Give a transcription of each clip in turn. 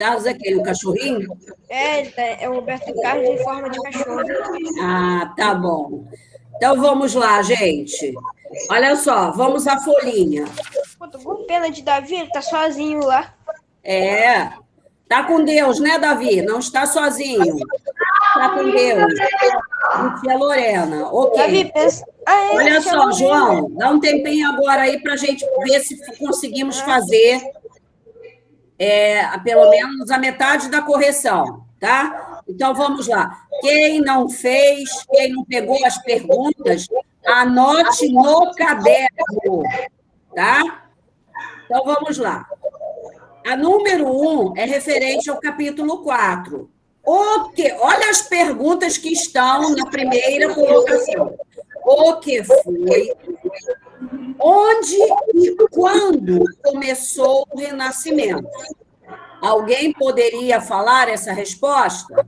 Carlos é quem? O cachorrinho? É o Roberto Carlos em forma de cachorro. Ah, tá bom. Então, vamos lá, gente. Olha só, vamos à folhinha. Pô, tô com pena de Davi, ele tá sozinho lá. Tá com Deus, né, Davi? Não está sozinho. Tá com Deus. E tia Lorena, ok. Davi, pensa... Olha só, João, dá um tempinho agora aí para a gente ver se conseguimos fazer pelo menos a metade da correção, tá? Então, vamos lá. Quem não fez, quem não pegou as perguntas, anote no caderno, tá? Então, vamos lá. A número 1 é referente ao capítulo 4. Olha as perguntas que estão na primeira colocação. O que foi, onde e quando começou o Renascimento? Alguém poderia falar essa resposta?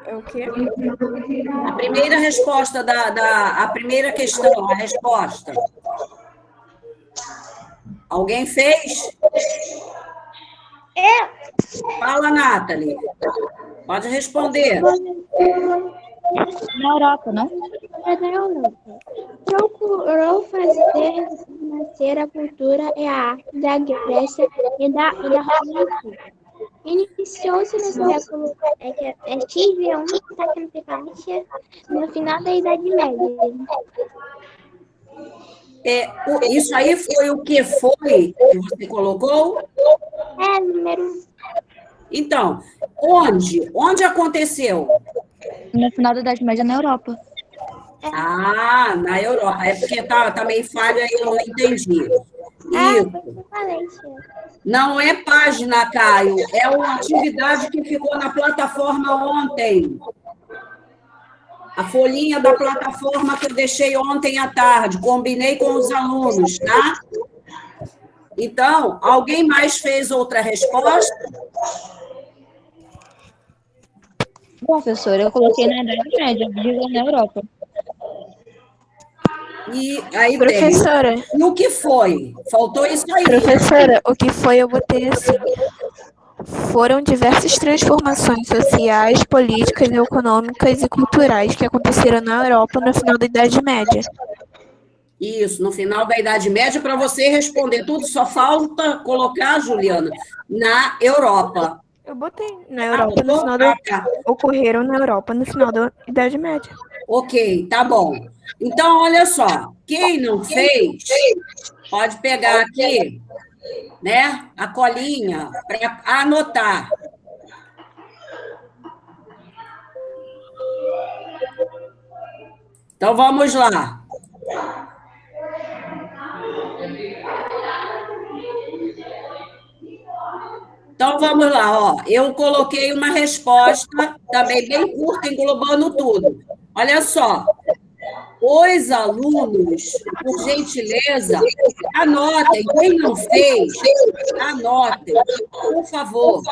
É o quê? A primeira resposta a primeira questão, a resposta. Alguém fez? Fala, Nathalie. Pode responder. Na Europa, não? É na Europa. Procurou fazer nascer a cultura e a arte da Grécia e da Roma Antiga. Iniciou-se no século XI, tecnicamente no final da Idade Média. Isso aí foi o que foi que você colocou? Número. Então, onde? Onde aconteceu? No final da Idade Média, na Europa. Ah, na Europa. É porque tá meio falha e eu não entendi. Isso. Não é página, Caio. É uma atividade que ficou na plataforma ontem. A folhinha da plataforma que eu deixei ontem à tarde. Combinei com os alunos, tá? Então, alguém mais fez outra resposta? Professora, eu coloquei na Idade Média, digo na Europa. E aí Professora. tem. E o que foi? Faltou isso aí. Professora, o que foi eu botei assim. Foram diversas transformações sociais, políticas, econômicas e culturais que aconteceram na Europa no final da Idade Média. Isso, no final da Idade Média, para você responder tudo, só falta colocar, Juliana, na Europa. Eu botei na Europa no final da... Ocorreram na Europa no final da Idade Média. Ok, tá bom. Então, olha só, quem não fez, pode pegar aqui, né, a colinha para anotar. Então, vamos lá. Então, vamos lá, ó. Eu coloquei uma resposta também bem curta, englobando tudo. Olha só. Os alunos, por gentileza, anotem. Quem não fez, anotem, por favor.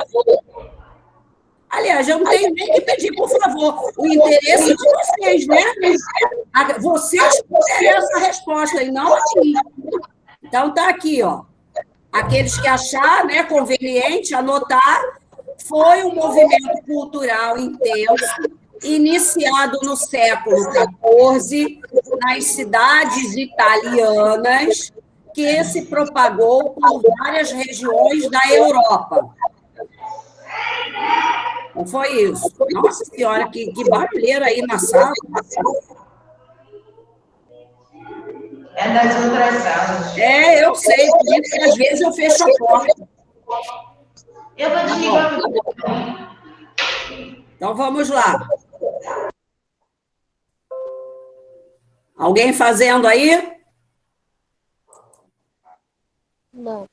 Aliás, eu não tenho nem que pedir, por favor. O interesse de vocês, né? Vocês terem essa resposta e não a mim. Então, tá aqui, ó. Aqueles que achar, né, conveniente anotar, foi um movimento cultural intenso, iniciado no século XIV, nas cidades italianas, que se propagou por várias regiões da Europa. Não foi isso? Nossa Senhora, que barulheira aí na sala. É das outras salas. Eu sei, por isso que às vezes eu fecho a porta. Eu vou desligar o... Então, vamos lá. Alguém fazendo aí? Não.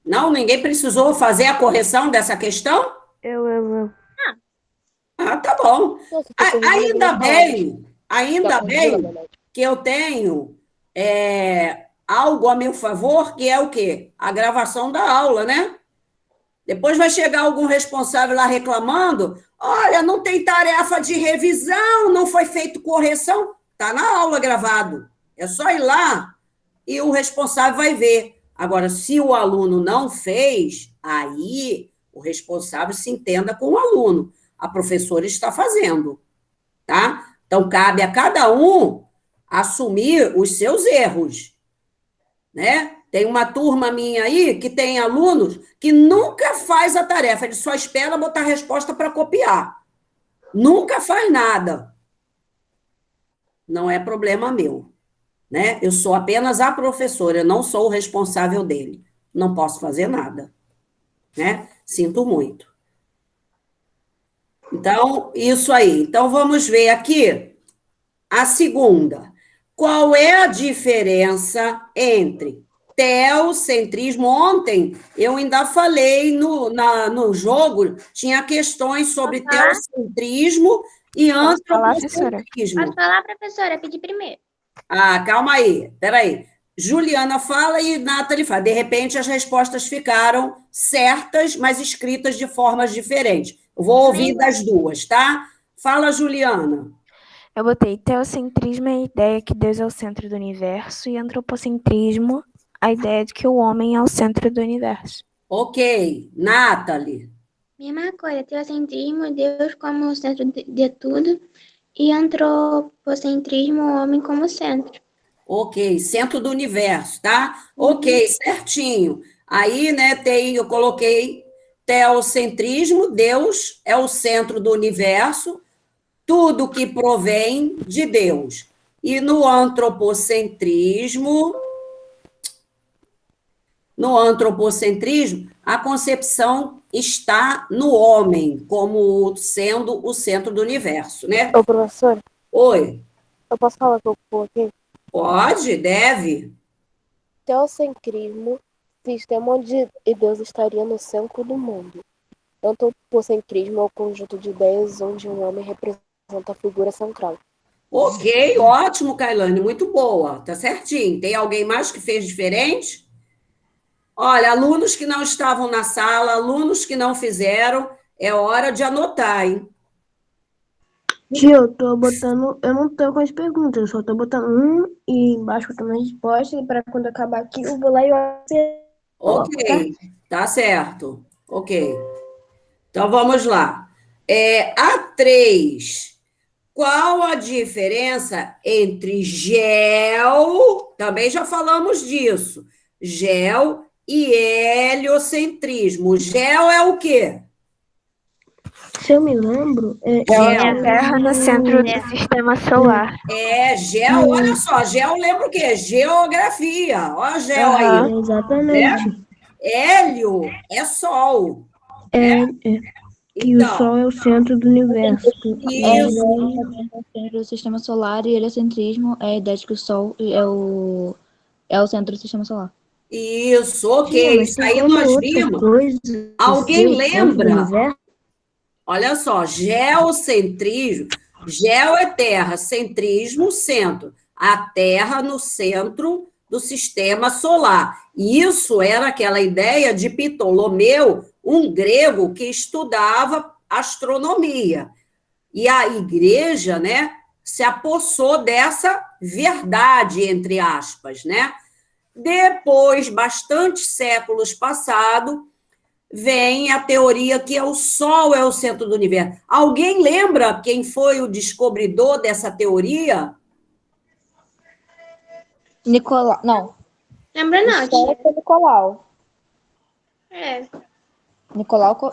Não? Ninguém precisou fazer a correção dessa questão? Eu. Tá bom. Ainda bem que eu tenho algo a meu favor, que é o quê? A gravação da aula, né? Depois vai chegar algum responsável lá reclamando, olha, não tem tarefa de revisão, não foi feito correção. Está na aula gravado. É só ir lá e o responsável vai ver Agora, se o aluno não fez, aí o responsável se entenda com o aluno. A professora está fazendo, tá? Então, cabe a cada um assumir os seus erros, né? Tem uma turma minha aí que tem alunos que nunca faz a tarefa, ele só espera botar a resposta para copiar. Nunca faz nada. Não é problema meu, né? Eu sou apenas a professora, eu não sou o responsável dele. Não posso fazer nada, né? Sinto muito. Então, isso aí. Então, vamos ver aqui a segunda. Qual é a diferença entre teocentrismo? Ontem eu ainda falei no jogo, tinha questões sobre teocentrismo e Posso falar, professora? antropocentrismo. Posso falar, professora? Pedir primeiro. Ah, calma aí, peraí. Juliana fala e Nathalie fala. De repente, as respostas ficaram certas, mas escritas de formas diferentes. Eu vou ouvir das duas, tá? Fala, Juliana. Eu botei teocentrismo é a ideia que Deus é o centro do universo e antropocentrismo a ideia de que o homem é o centro do universo. Ok. Nathalie. Mesma coisa, teocentrismo, Deus como o centro de tudo, e antropocentrismo, o homem como centro. Ok, centro do universo, tá? Ok, certinho. Aí, né, eu coloquei teocentrismo, Deus é o centro do universo, tudo que provém de Deus. E no antropocentrismo, a concepção está no homem, como sendo o centro do universo, né? Ô, professor, Oi, eu posso falar o que eu coloquei? pode, deve. Teocentrismo, sistema onde Deus estaria no centro do mundo. Antropocentrismo é o conjunto de ideias onde um homem representa a figura central. Ok, ótimo, Kailane, muito boa, tá certinho. Tem alguém mais que fez diferente? Olha, alunos que não estavam na sala, alunos que não fizeram, é hora de anotar, hein? Tia, eu tô botando. Eu não tô com as perguntas, eu só tô botando um e embaixo botando a resposta. E para quando acabar aqui, eu vou lá e eu coloco, tá? Ok, tá certo. Ok. Então vamos lá. A 3. Qual a diferença entre gel, também já falamos disso, gel e heliocentrismo? Gel é o quê? Se eu me lembro, Ela é Gel. a Terra no centro do sistema solar. Gel, olha só, gel lembra o quê? Geografia. Olha o gel aí. exatamente. Hélio é sol. E o Então, Sol é o centro do universo. isso, Do sistema solar e heliocentrismo é a ideia de que o Sol é o centro do sistema solar. isso, ok. Tia, mas Isso tem aí como nós outras vimos. coisas Alguém ser o centro do lembra? universo? Olha só, geocentrismo. Geo é terra, centrismo, centro. A Terra no centro do sistema solar. E isso era aquela ideia de Ptolomeu, um grego que estudava astronomia. E a igreja, né, se apossou dessa verdade, entre aspas, né? Depois, bastante séculos passados, vem a teoria que o Sol é o centro do universo. Alguém lembra quem foi o descobridor dessa teoria? Nicolau. Não. Lembra não, O Sol tia? foi Nicolau. É.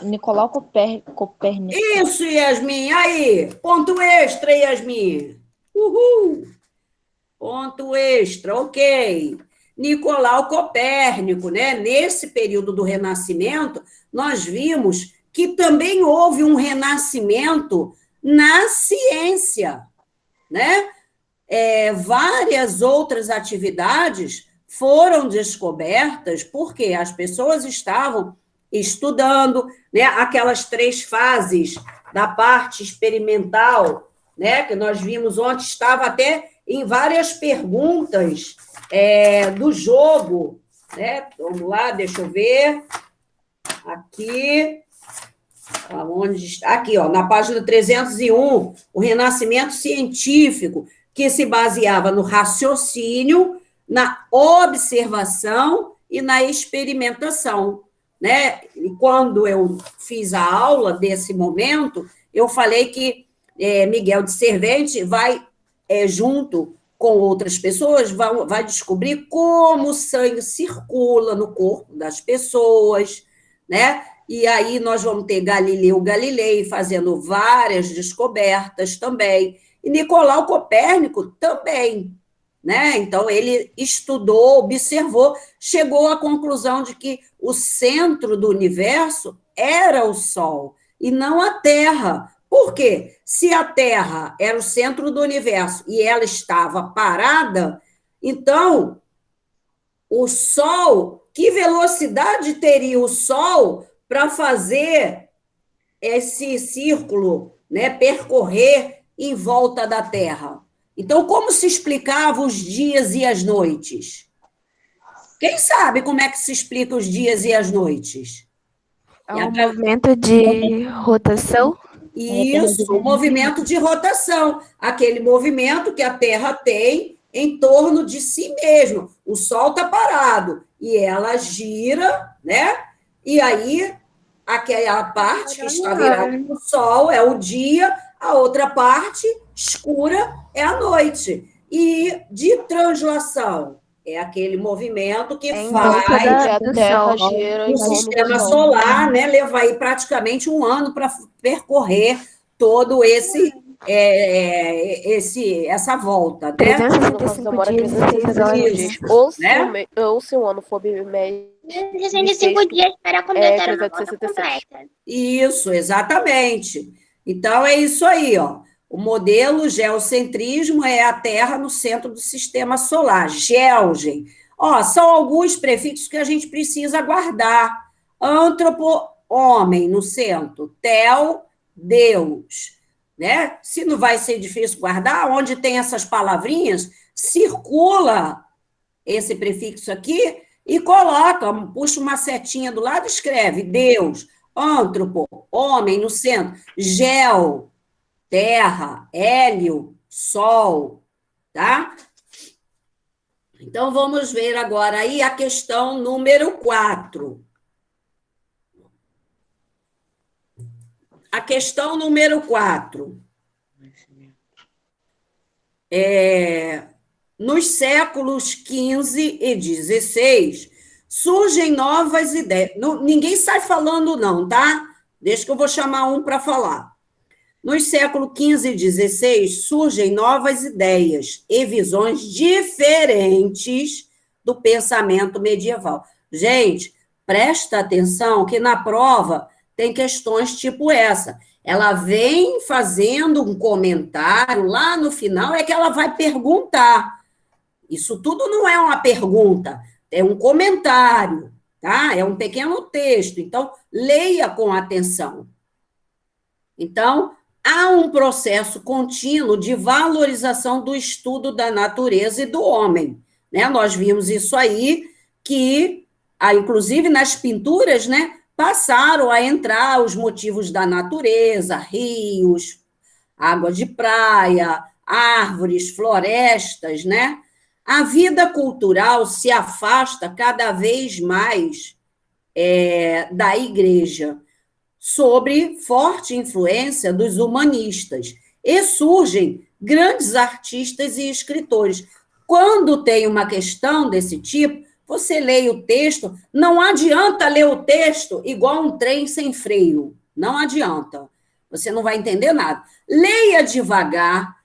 Nicolau Copérnico. Isso, Yasmin. Aí, ponto extra, Yasmin. Uhul. Ponto extra, ok. Nicolau Copérnico, né? Nesse período do Renascimento, nós vimos que também houve um renascimento na ciência, né? Várias outras atividades foram descobertas porque as pessoas estavam estudando, né? Aquelas 3 fases da parte experimental, né? Que nós vimos ontem, estava até em várias perguntas do jogo, né? Vamos lá, deixa eu ver. Aqui, aonde está? Aqui, ó, na página 301, o renascimento científico, que se baseava no raciocínio, na observação e na experimentação, né? E quando eu fiz a aula desse momento, eu falei que Miguel de Servente vai, junto com outras pessoas, vai descobrir como o sangue circula no corpo das pessoas, né? E aí nós vamos ter Galileu Galilei fazendo várias descobertas também, e Nicolau Copérnico também, né? Então, ele estudou, observou, chegou à conclusão de que o centro do universo era o Sol, e não a Terra. Por quê? Se a Terra era o centro do universo e ela estava parada, então, o Sol, que velocidade teria o Sol para fazer esse círculo, né, percorrer em volta da Terra? Então, como se explicava os dias e as noites? Quem sabe como é que se explica os dias e as noites? É um movimento de rotação? Isso, o movimento de rotação. Aquele movimento que a Terra tem em torno de si mesmo. O Sol está parado e ela gira, né? E aí, aquela parte que está virada para o Sol é o dia, a outra parte escura é a noite. E de translação é aquele movimento que faz do Sol. o sistema solar, né, levar aí praticamente um ano para percorrer todo essa volta, né? 365 dias e 6 horas. Ou se o ano for bimestre, 365 dias para completar uma conta 367. completa. Isso, exatamente. Então, é isso aí, ó. O modelo geocentrismo é a Terra no centro do sistema solar. Geogen. Ó, são alguns prefixos que a gente precisa guardar. Antropo, homem, no centro. Tel, Deus. Né? Se não vai ser difícil guardar, onde tem essas palavrinhas, circula esse prefixo aqui e coloca, puxa uma setinha do lado e escreve Deus, antropo, homem, no centro. Gel, terra, hélio, sol, tá? Então, vamos ver agora aí a questão número 4. A questão número 4. Nos séculos XV e XVI, surgem novas ideias. Ninguém sai falando, não, tá? Deixa que eu vou chamar um para falar. Nos séculos XV e XVI, surgem novas ideias e visões diferentes do pensamento medieval. Gente, presta atenção que na prova tem questões tipo essa. Ela vem fazendo um comentário, lá no final é que ela vai perguntar. Isso tudo não é uma pergunta, é um comentário, tá? É um pequeno texto. Então, leia com atenção. Então, há um processo contínuo de valorização do estudo da natureza e do homem, né? Nós vimos isso aí, que, inclusive nas pinturas, né, passaram a entrar os motivos da natureza, rios, água de praia, árvores, florestas, né? A vida cultural se afasta cada vez mais da igreja, sob forte influência dos humanistas, e surgem grandes artistas e escritores. Quando tem uma questão desse tipo, você leia o texto, não adianta ler o texto igual um trem sem freio, não adianta, você não vai entender nada. Leia devagar,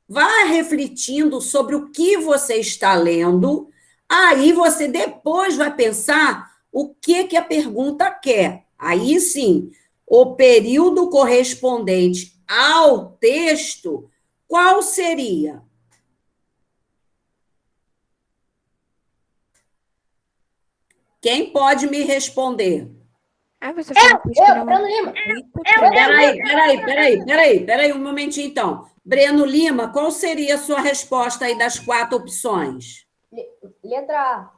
vá refletindo sobre o que você está lendo, aí você depois vai pensar o que a pergunta quer. Aí sim, o período correspondente ao texto, qual seria? Quem pode me responder? Você falou que Breno Lima. Peraí, um momentinho, então. Breno Lima, qual seria a sua resposta aí das 4 opções? Letra A.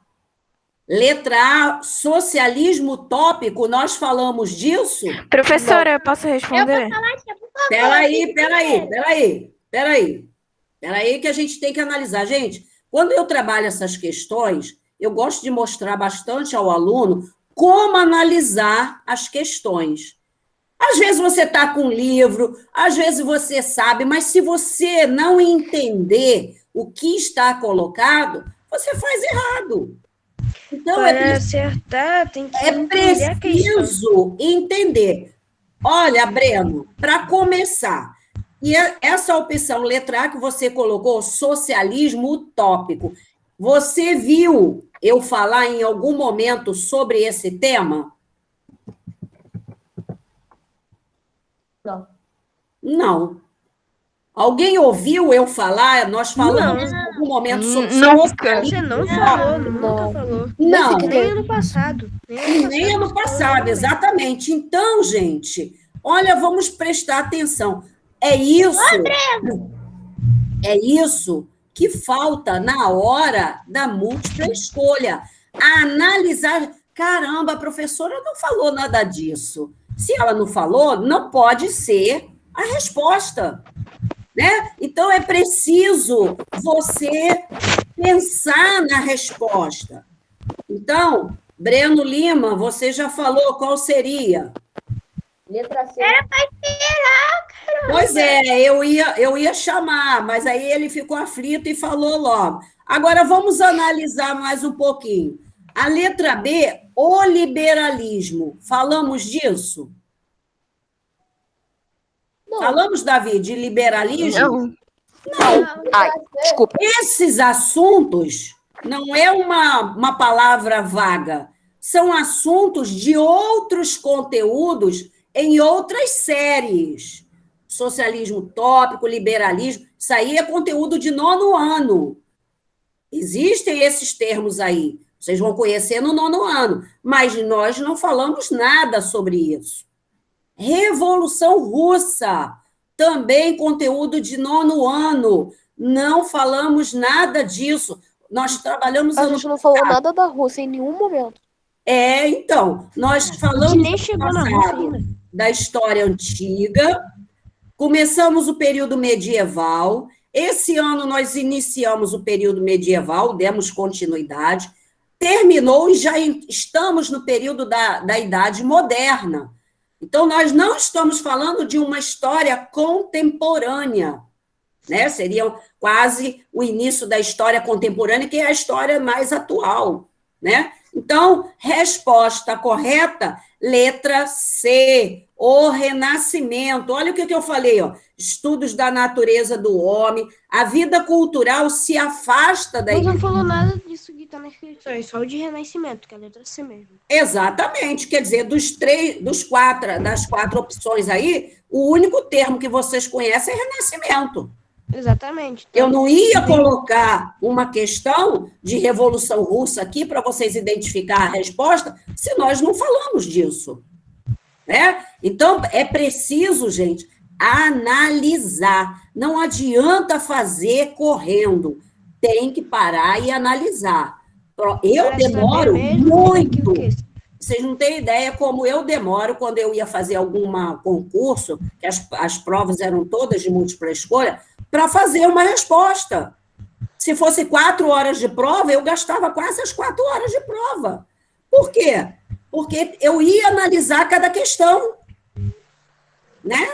Letra A, socialismo utópico, nós falamos disso? Professora, eu posso responder? Eu vou falar, tia, por favor. Peraí, que a gente tem que analisar. Gente, quando eu trabalho essas questões, eu gosto de mostrar bastante ao aluno como analisar as questões. Às vezes você está com um livro, às vezes você sabe, mas se você não entender o que está colocado, você faz errado. Então, Para acertar, tem que é entender a questão. preciso entender. Olha, Breno, para começar, e essa opção letra A que você colocou, socialismo utópico, você viu eu falar em algum momento sobre esse tema? Não. Não. Alguém ouviu eu falar? Nós falamos em algum momento sobre Nunca. Você não falou, nunca falou. Não. Nem ano passado. Nem ano passado, exatamente. Então, gente, olha, vamos prestar atenção. É isso que falta na hora da múltipla escolha. A analisar. Caramba, a professora não falou nada disso. Se ela não falou, não pode ser a resposta. Né? Então, é preciso você pensar na resposta. Então, Breno Lima, você já falou qual seria? Letra C. Era para esperar, cara. Pois é, eu ia chamar, mas aí ele ficou aflito e falou logo. Agora, vamos analisar mais um pouquinho. A letra B, o liberalismo. Falamos disso? Não. Falamos, Davi, de liberalismo? Não. Ai, desculpa. Esses assuntos não é uma palavra vaga, são assuntos de outros conteúdos em outras séries. Socialismo utópico, liberalismo, isso aí é conteúdo de 9º ano. Existem esses termos aí, vocês vão conhecer no 9º ano, mas nós não falamos nada sobre isso. Revolução Russa, também conteúdo de 9º ano, não falamos nada disso. Nós trabalhamos... A gente não falou nada da Rússia em nenhum momento. Então, nós falamos nem chegou na Rússia ainda. Da história antiga, começamos o período medieval, esse ano nós iniciamos o período medieval, demos continuidade, terminou e já estamos no período da Idade Moderna. Então, nós não estamos falando de uma história contemporânea, né? Seria quase o início da história contemporânea, que é a história mais atual, né? Então, resposta correta, letra C, o Renascimento. Olha o que eu falei, ó. Estudos da natureza do homem, a vida cultural se afasta da Mas não igreja. falou nada disso que está na inscrição, é só o de Renascimento, que é a letra C mesmo. Exatamente, quer dizer, das 4 opções aí, o único termo que vocês conhecem é Renascimento. Exatamente. Eu não ia colocar uma questão de Revolução Russa aqui para vocês identificar a resposta, se nós não falamos disso. Né? Então, é preciso, gente, analisar. Não adianta fazer correndo. Tem que parar e analisar. Eu demoro muito. Vocês não têm ideia como eu demoro quando eu ia fazer algum concurso, que as provas eram todas de múltipla escolha, para fazer uma resposta. Se fosse 4 horas de prova, eu gastava quase as 4 horas de prova. Por quê? Porque eu ia analisar cada questão. Né?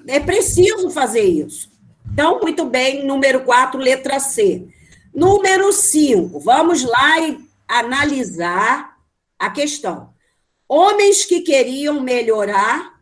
É preciso fazer isso. Então, muito bem, número 4, letra C. Número 5, vamos lá e analisar a questão. Homens que queriam melhorar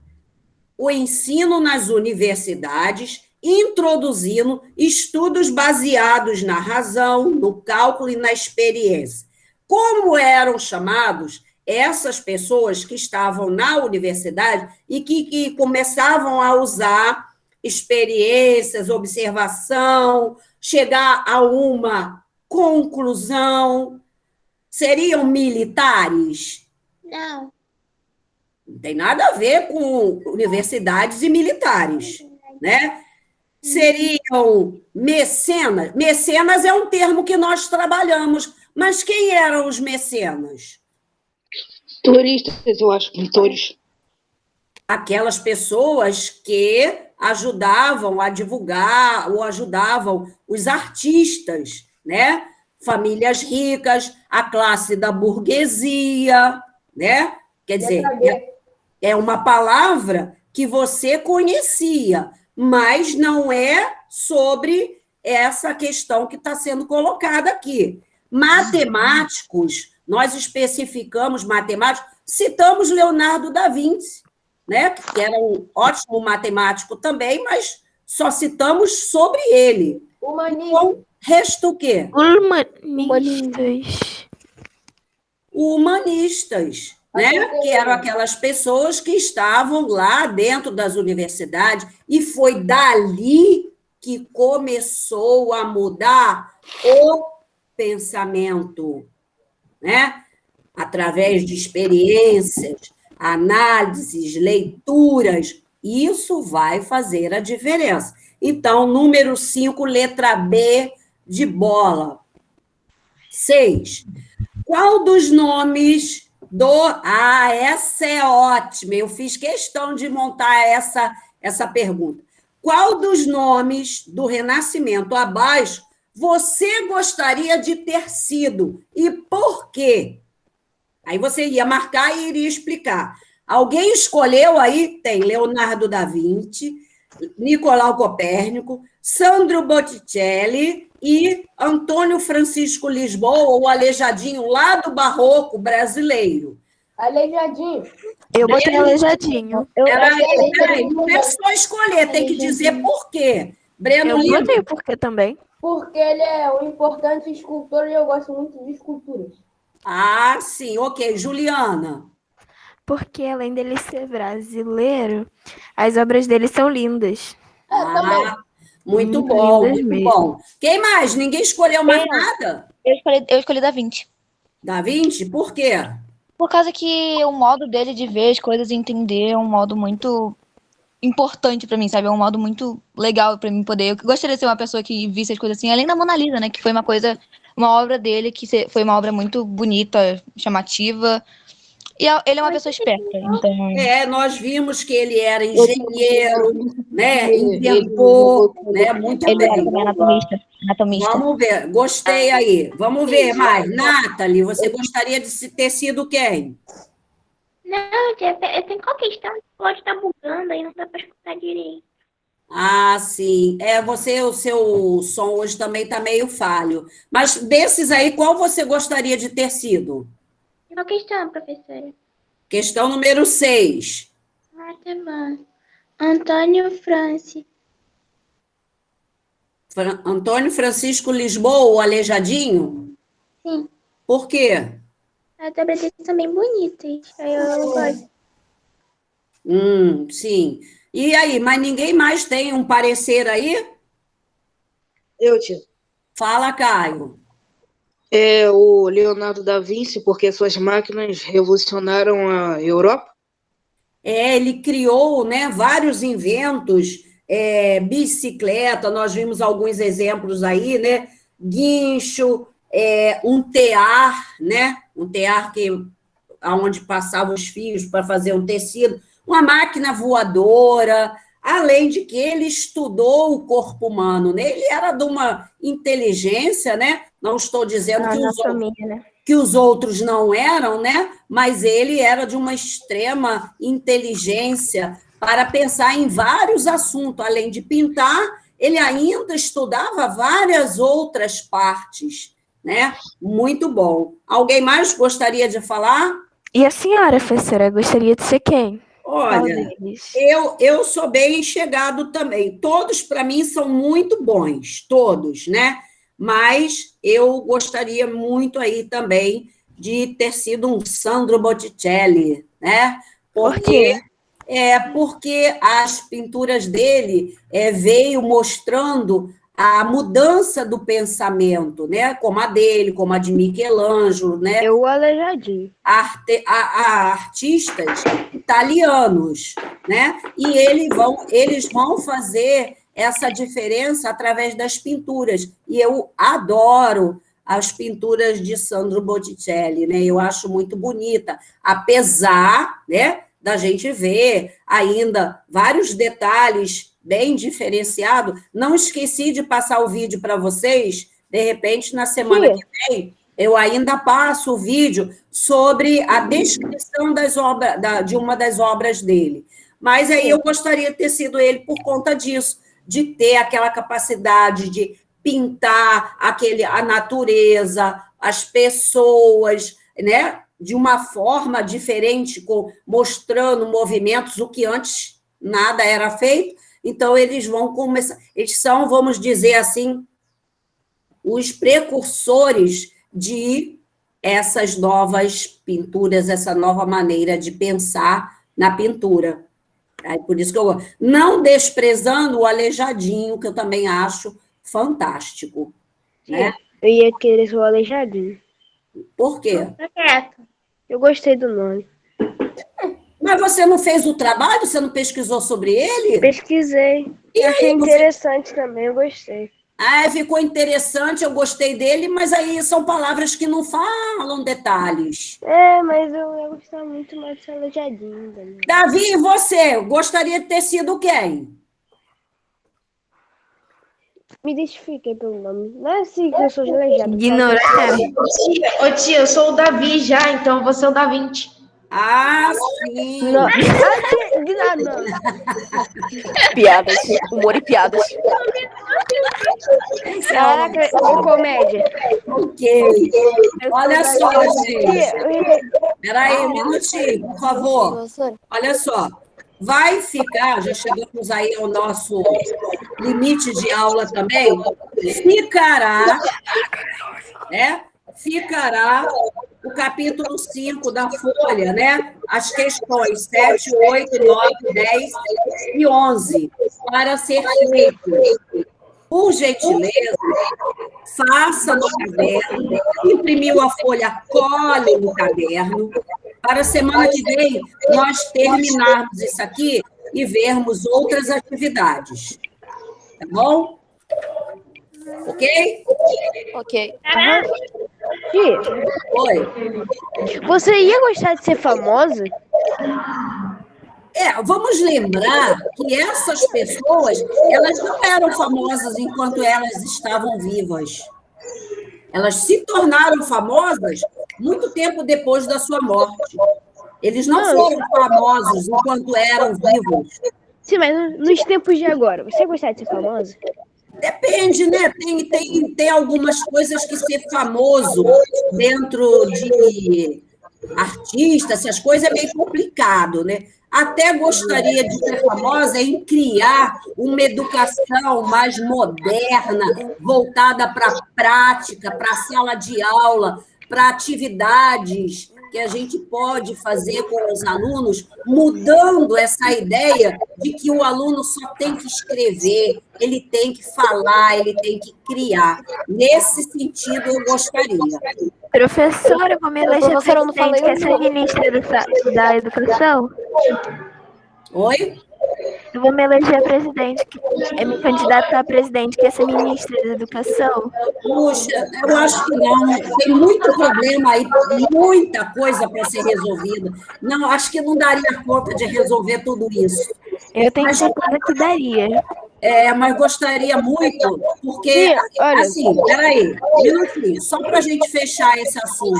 o ensino nas universidades, introduzindo estudos baseados na razão, no cálculo e na experiência. Como eram chamados essas pessoas que estavam na universidade e que começavam a usar experiências, observação, chegar a uma conclusão? Seriam militares? Não. Não tem nada a ver com universidades e militares, né? Seriam mecenas? Mecenas é um termo que nós trabalhamos, mas quem eram os mecenas? Turistas, eu acho, pintores. Aquelas pessoas que ajudavam a divulgar ou ajudavam os artistas, né? famílias ricas, a classe da burguesia, né? Quer dizer, é uma palavra que você conhecia, mas não é sobre essa questão que está sendo colocada aqui. Matemáticos, nós especificamos matemáticos, citamos Leonardo da Vinci, né? Que era um ótimo matemático também, mas só citamos sobre ele. Então, resta o quê? Humanistas. Humanistas, né? Que eram aquelas pessoas que estavam lá dentro das universidades, e foi dali que começou a mudar o pensamento, né? Através de experiências, análises, leituras, isso vai fazer a diferença. Então, número 5, letra B de bola. 6. Qual dos nomes do... Ah, essa é ótima, eu fiz questão de montar essa pergunta. Qual dos nomes do Renascimento abaixo você gostaria de ter sido e por quê? Aí você ia marcar e iria explicar. Alguém escolheu aí? Tem Leonardo da Vinci, Nicolau Copérnico, Sandro Botticelli e Antônio Francisco Lisboa, ou Aleijadinho, lá do Barroco brasileiro. Aleijadinho. Eu botei Aleijadinho. Peraí, não é só escolher, tem que dizer por quê. Breno Eu Lima. botei por quê também? Porque ele é um importante escultor e eu gosto muito de esculturas. Ah, sim, ok. Juliana. Porque além dele ser brasileiro, as obras dele são lindas. Ah, muito Muito bom, lindas muito mesmo. bom. Quem mais? Ninguém escolheu mais nada? Eu escolhi Da Vinci. Da Vinci? Por quê? Por causa que o modo dele de ver as coisas e entender é um modo muito importante pra mim, sabe? É um modo muito legal pra mim poder... Eu gostaria de ser uma pessoa que visse as coisas assim, além da Mona Lisa, né? Que foi uma obra dele que foi uma obra muito bonita, chamativa. E ele é uma pessoa esperta, então... Nós vimos que ele era engenheiro, né? Inventor, né? Muito Ele era bem. também anatomista. Vamos ver, gostei aí. Vamos ver mais. Nathalie, você gostaria de ter sido quem? Não, tem qual questão? Pode estar bugando aí, não dá para escutar direito. Ah, sim. O seu som hoje também está meio falho. Mas desses aí, qual você gostaria de ter sido? Qual questão, professora? Questão número 6. Ah, tá bom. Antônio Franci. Antônio Francisco Lisboa, o Aleijadinho? Sim. Por quê? As obras dele são bem bonitas. Aí eu gosto. Sim. E aí, mas ninguém mais tem um parecer aí? Tia. Fala, Caio. É o Leonardo da Vinci, porque suas máquinas revolucionaram a Europa? Ele criou, né, vários inventos, bicicleta, nós vimos alguns exemplos aí, né? Guincho, um tear, né? Um tear onde passavam os fios para fazer um tecido, uma máquina voadora, além de que ele estudou o corpo humano, né? Ele era de uma inteligência, né? Não estou dizendo que os outros não eram, né? Mas ele era de uma extrema inteligência para pensar em vários assuntos. Além de pintar, ele ainda estudava várias outras partes, né? Muito bom. Alguém mais gostaria de falar? E a senhora, professora, gostaria de ser quem? Olha, eu sou bem chegado também. Todos, para mim, são muito bons, todos, né? Mas eu gostaria muito aí também de ter sido um Sandro Botticelli, né? Por quê? Porque as pinturas dele veio mostrando a mudança do pensamento, né? Como a dele, como a de Michelangelo, né? Eu Aleijadinho. Artistas italianos, né? E eles vão fazer essa diferença através das pinturas. E eu adoro as pinturas de Sandro Botticelli, né? Eu acho muito bonita, apesar, né, da gente ver ainda vários detalhes bem diferenciados. Não esqueci de passar o vídeo para vocês De repente, na semana que vem, eu ainda passo o vídeo sobre a descrição de uma das obras dele. Mas aí eu gostaria de ter sido ele por conta disso, de ter aquela capacidade de pintar a natureza, as pessoas, né? De uma forma diferente, mostrando movimentos, o que antes nada era feito. Então, eles vão começar... Eles são, vamos dizer assim, os precursores de essas novas pinturas, essa nova maneira de pensar na pintura. É por isso que eu... Não desprezando o Aleijadinho, que eu também acho fantástico. Né? Eu ia querer ser o Aleijadinho. Por quê? Eu gostei do nome. Mas você não fez o trabalho? Você não pesquisou sobre ele? Pesquisei. E achei aí, interessante também, eu gostei. Ficou interessante, eu gostei dele, mas aí são palavras que não falam detalhes. Mas eu ia gostar muito mais de ser Aleijadinho também. Davi, e você? Gostaria de ter sido quem? Me identifiquei pelo nome. Não é assim que eu sou de Aleijado. Ignorante. Ô tia, eu sou o Davi já, então você é o Da Vinci. Ah, sim! Não. Piadas, humor e piadas. Caraca, é comédia. Ok. Olha só, gente. Espera aí um minutinho, por favor. Professora, Olha só. Vai ficar, já chegamos aí ao nosso limite de aula também, ficará o capítulo 5 da Folha, né? As questões 7, 8, 9, 10 e 11, para ser feito. Por gentileza, faça no caderno, imprimiu a folha, cole no caderno, para a semana que vem nós terminarmos isso aqui e vermos outras atividades. Tá bom? Ok? ok. Tia, Oi. você ia gostar de ser famosa? Vamos lembrar que essas pessoas, elas não eram famosas enquanto elas estavam vivas. Elas se tornaram famosas muito tempo depois da sua morte. Eles não foram famosos enquanto eram vivos. Sim, mas nos tempos de agora, você ia gostar de ser famosa? Depende, né? Tem algumas coisas que ser famoso dentro de artista, essas coisas é meio complicado, né? Até gostaria de ser famosa em criar uma educação mais moderna, voltada para a prática, para a sala de aula, para atividades que a gente pode fazer com os alunos, mudando essa ideia de que o aluno só tem que escrever, ele tem que falar, ele tem que criar. Nesse sentido, eu gostaria. Professora, eu vou me eleger Professora, eu não presidente, falei quer ser ministra da educação? Oi? Eu vou me eleger presidente, me candidatar a presidente, quer ser ministra da educação? Puxa, eu acho que não. Tem muito problema aí, muita coisa para ser resolvida. Não, acho que não daria conta de resolver tudo isso. Eu tenho certeza que daria. Mas gostaria muito, porque, Sim, olha. assim, peraí, um minutinho, só para a gente fechar esse assunto.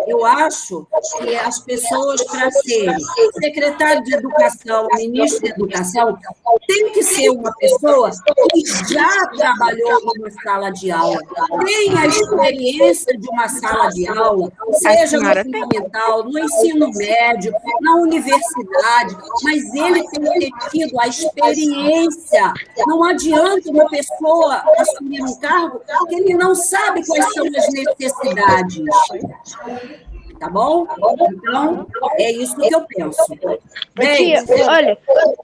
Eu acho que as pessoas, para serem secretário de Educação, ministro de Educação, tem que ser uma pessoa que já trabalhou numa sala de aula, tem a experiência de uma sala de aula, seja no fundamental, no ensino médio, na universidade, mas ele tem que ter tido a experiência. Não adianta uma pessoa assumir um cargo que ele não sabe quais são as necessidades. Tá bom? Então, é isso que eu penso. Bem,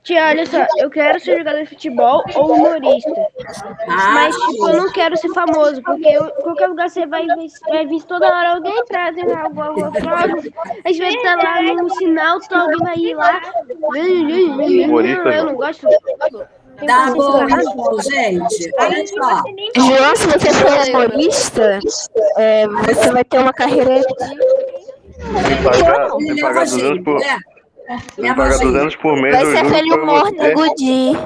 Tia, olha só, eu quero ser jogador de futebol ou humorista. Mas, tipo, eu não quero ser famoso, porque qualquer lugar você vai vir toda hora alguém trazendo alguma coisa. A gente vai estar lá no sinal, alguém vai ir lá. Eu não gosto. Tá bom, então, gente. Olha só. João, se você for humorista, você vai ter uma carreira Me pagar 200 por mês. Vai ser aquele humor no Gudi.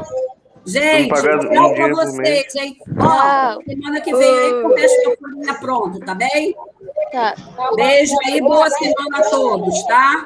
Gente, pagar tchau um para dia por mês. vocês, hein? Ó, semana que vem aí começa a folhinha pronta, tá bem? Tá. Beijo aí, boa semana a todos, tá?